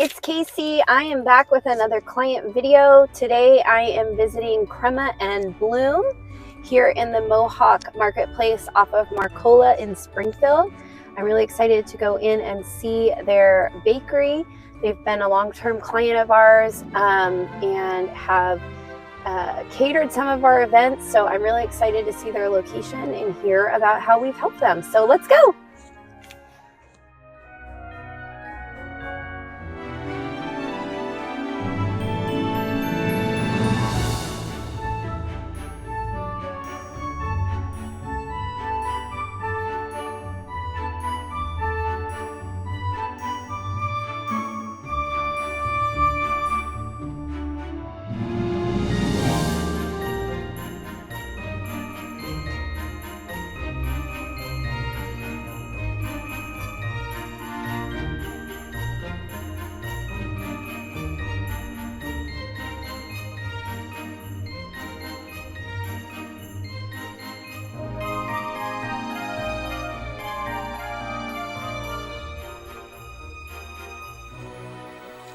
it's Casey. I am back with another client video. Today I am visiting Crema and Bloom here in the Mohawk Marketplace off of Marcola in Springfield. I'm really excited to go in and see their bakery. They've been a long-term client of ours and have catered some of our events. So I'm really excited to see their location and hear about how we've helped them. So let's go.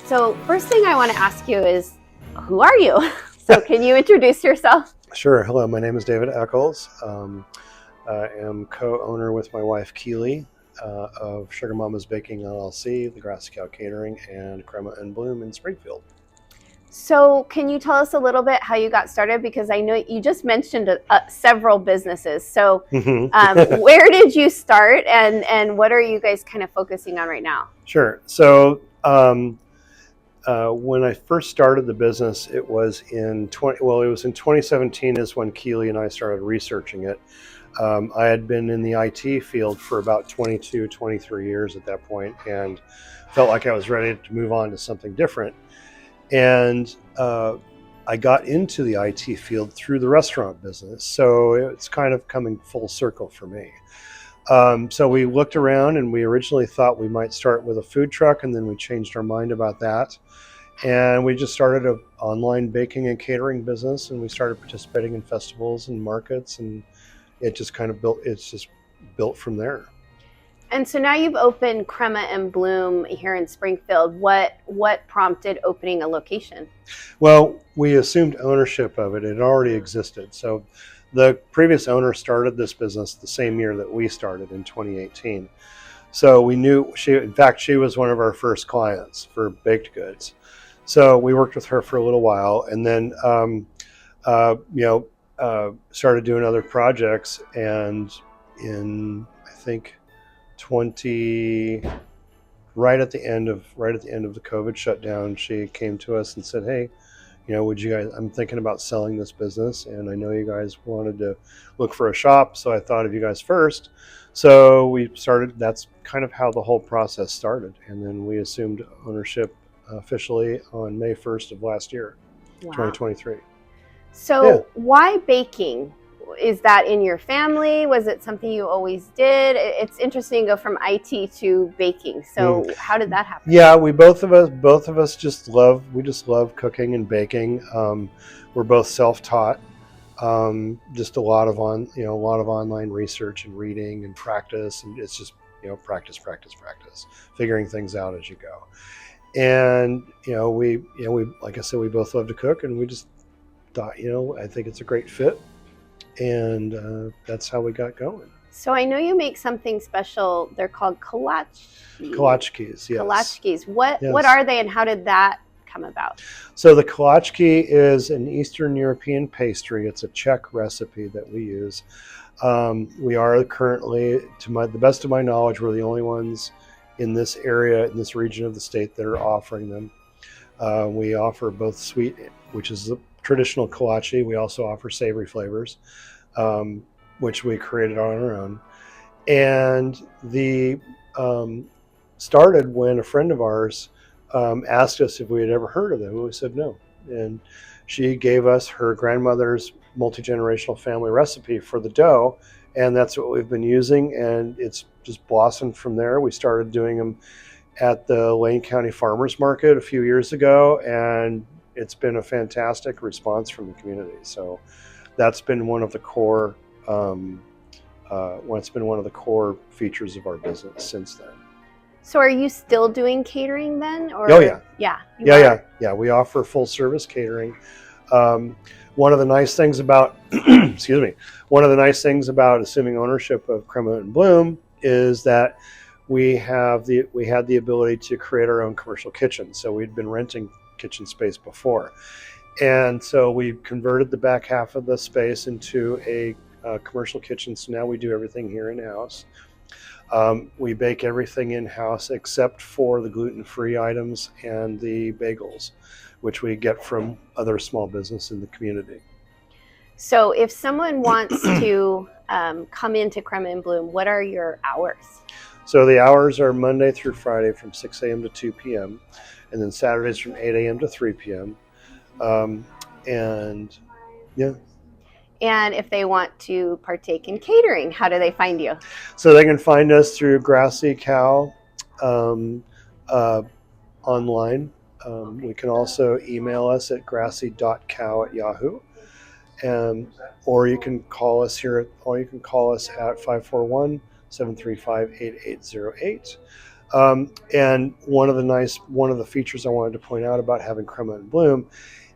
So first thing I want to ask you is, who are you? So can you introduce yourself? Sure. Hello, my name is David Eccles. I am co-owner with my wife Keely of Sugar Mama's Baking LLC, the Grassy Cow Catering, and Crema and Bloom in Springfield. So can you tell us a little bit how you got started? Because I know you just mentioned several businesses. So where did you start and what are you guys kind of focusing on right now? Sure. So when I first started the business, it was in 2017 is when Keely and I started researching it. I had been in the IT field for about 22, 23 years at that point and felt like I was ready to move on to something different. And I got into the IT field through the restaurant business. So it's kind of coming full circle for me. So we looked around and we originally thought we might start with a food truck, and then we changed our mind about that. And we just started an online baking and catering business, and we started participating in festivals and markets, and it just kind of built from there. And so now you've opened Crema and Bloom here in Springfield. What prompted opening a location? Well, we assumed ownership of it. It already existed. So the previous owner started this business the same year that we started in 2018. So we knew in fact, she was one of our first clients for baked goods. So we worked with her for a little while, and then started doing other projects. And in I think right at the end of the COVID shutdown, she came to us and said, "Hey, would you guys? I'm thinking about selling this business, and I know you guys wanted to look for a shop, so I thought of you guys first." So we started. That's kind of how the whole process started, and then we assumed ownership officially on May 1st of last year, wow. 2023. So Why baking? Is that in your family? Was it something you always did? It's interesting to go from IT to baking. So how did that happen? Yeah, both of us just love cooking and baking. We're both self-taught. Just a lot of online research and reading and practice, and it's just practice, figuring things out as you go. And we like I said, we both love to cook, and we just thought I think it's a great fit, and that's how we got going. So I know you make something special. They're called kolaczkis. Kolaczkis, yes. Kolaczkis. What are they, and how did that come about? So the kolaczki is an Eastern European pastry. It's a Czech recipe that we use. We are currently, the best of my knowledge, we're the only ones in this area, in this region of the state, that are offering them. We offer both sweet, which is the traditional kolaczki. We also offer savory flavors, which we created on our own. And the started when a friend of ours asked us if we had ever heard of them, and we said no. And she gave us her grandmother's multi-generational family recipe for the dough, and that's what we've been using, and it's just blossomed from there. We started doing them at the Lane County Farmers Market a few years ago, and it's been a fantastic response from the community. So that's been one of the core features of our business since then. So are you still doing catering then? Or Oh yeah. Yeah. Yeah. We offer full service catering. One of the nice things about, excuse me, one of the nice things about assuming ownership of Crema and Bloom is that we had the ability to create our own commercial kitchen. So we'd been renting kitchen space before, and so we converted the back half of the space into a commercial kitchen. So now we do everything here in house. We bake everything in-house except for the gluten-free items and the bagels, which we get from other small business in the community. So if someone wants to come into Crema and Bloom, what are your hours? So the hours are Monday through Friday from 6 a.m. to 2 p.m. and then Saturdays from 8 a.m. to 3 p.m. And yeah. And if they want to partake in catering, how do they find you? So they can find us through Grassy Cow online. We can also email us at grassy.cow@yahoo. Or you can call us at 541-735-8808. And one of the features I wanted to point out about having Crema and Bloom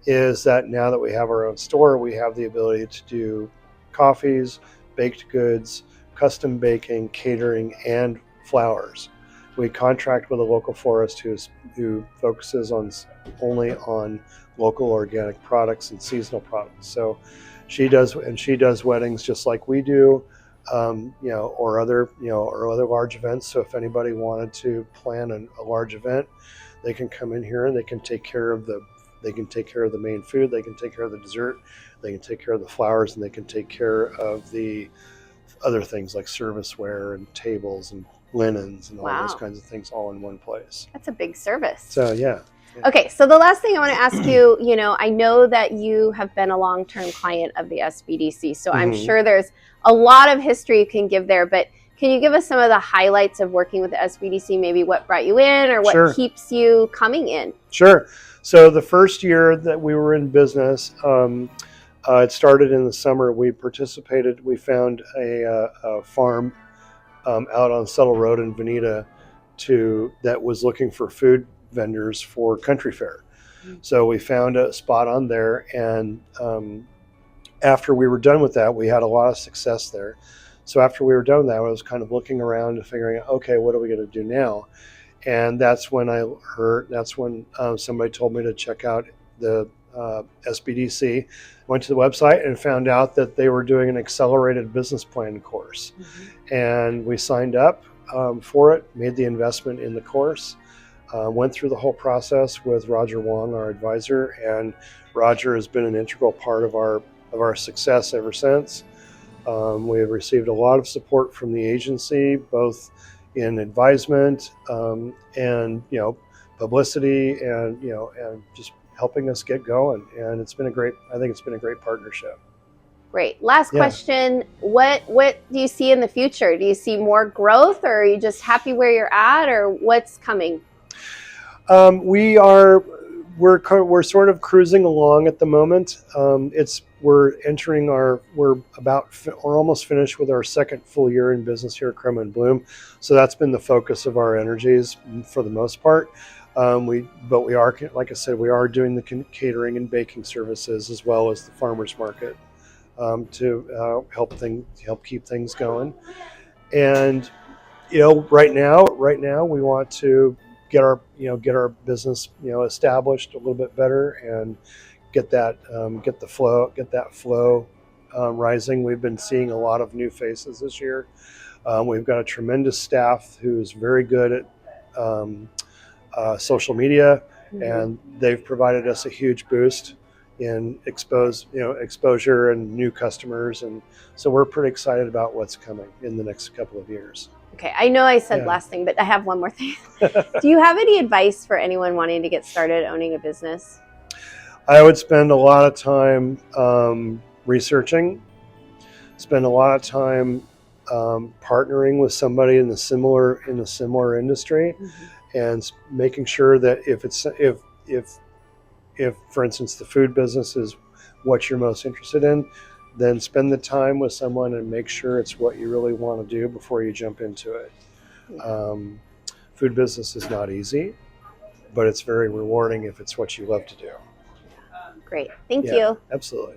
is that now that we have our own store, we have the ability to do coffees, baked goods, custom baking, catering, and flowers. We contract with a local florist who focuses only on local organic products and seasonal products. So she does weddings just like we do, or other large events. So if anybody wanted to plan a large event, they can come in here and they can take care of the main food, they can take care of the dessert, they can take care of the flowers, and they can take care of the other things like serviceware and tables and linens and all those kinds of things all in one place. That's a big service. So yeah. Okay, so the last thing I want to ask you, I know that you have been a long-term client of the SBDC, so I'm sure there's a lot of history you can give there, but can you give us some of the highlights of working with the SBDC, maybe what brought you in or what keeps you coming in? Sure. So the first year that we were in business, it started in the summer. We found a farm out on Settle Road in Veneta that was looking for food vendors for Country Fair. So we found a spot on there, and after we were done with that, we had a lot of success there. So after we were done with that, I was kind of looking around and figuring out, okay, what are we going to do now? And that's when somebody told me to check out the SBDC. Went to the website and found out that they were doing an accelerated business plan course. And we signed up for it, made the investment in the course, went through the whole process with Roger Wong, our advisor, and Roger has been an integral part of our success ever since. We have received a lot of support from the agency, both in advisement and publicity and just helping us get going. And I think it's been a great partnership. Great. Last question. What do you see in the future? Do you see more growth, or are you just happy where you're at, or what's coming? We're sort of cruising along at the moment. We're almost finished with our second full year in business here at Crema and Bloom. So that's been the focus of our energies for the most part. We are, like I said, we are doing the catering and baking services as well as the farmers market to help keep things going. And right now we want to get our business established a little bit better and get that flow rising. We've been seeing a lot of new faces this year. We've got a tremendous staff who's very good at social media, and they've provided us a huge boost in exposure and new customers, and so we're pretty excited about what's coming in the next couple of years. Okay, I know I said last thing, but I have one more thing. Do you have any advice for anyone wanting to get started owning a business? I would spend a lot of time researching, spend a lot of time partnering with somebody in the similar industry, and making sure that if for instance the food business is what you're most interested in, then spend the time with someone and make sure it's what you really want to do before you jump into it. Food business is not easy, but it's very rewarding if it's what you love to do. Great. Thank Yeah, you. absolutely.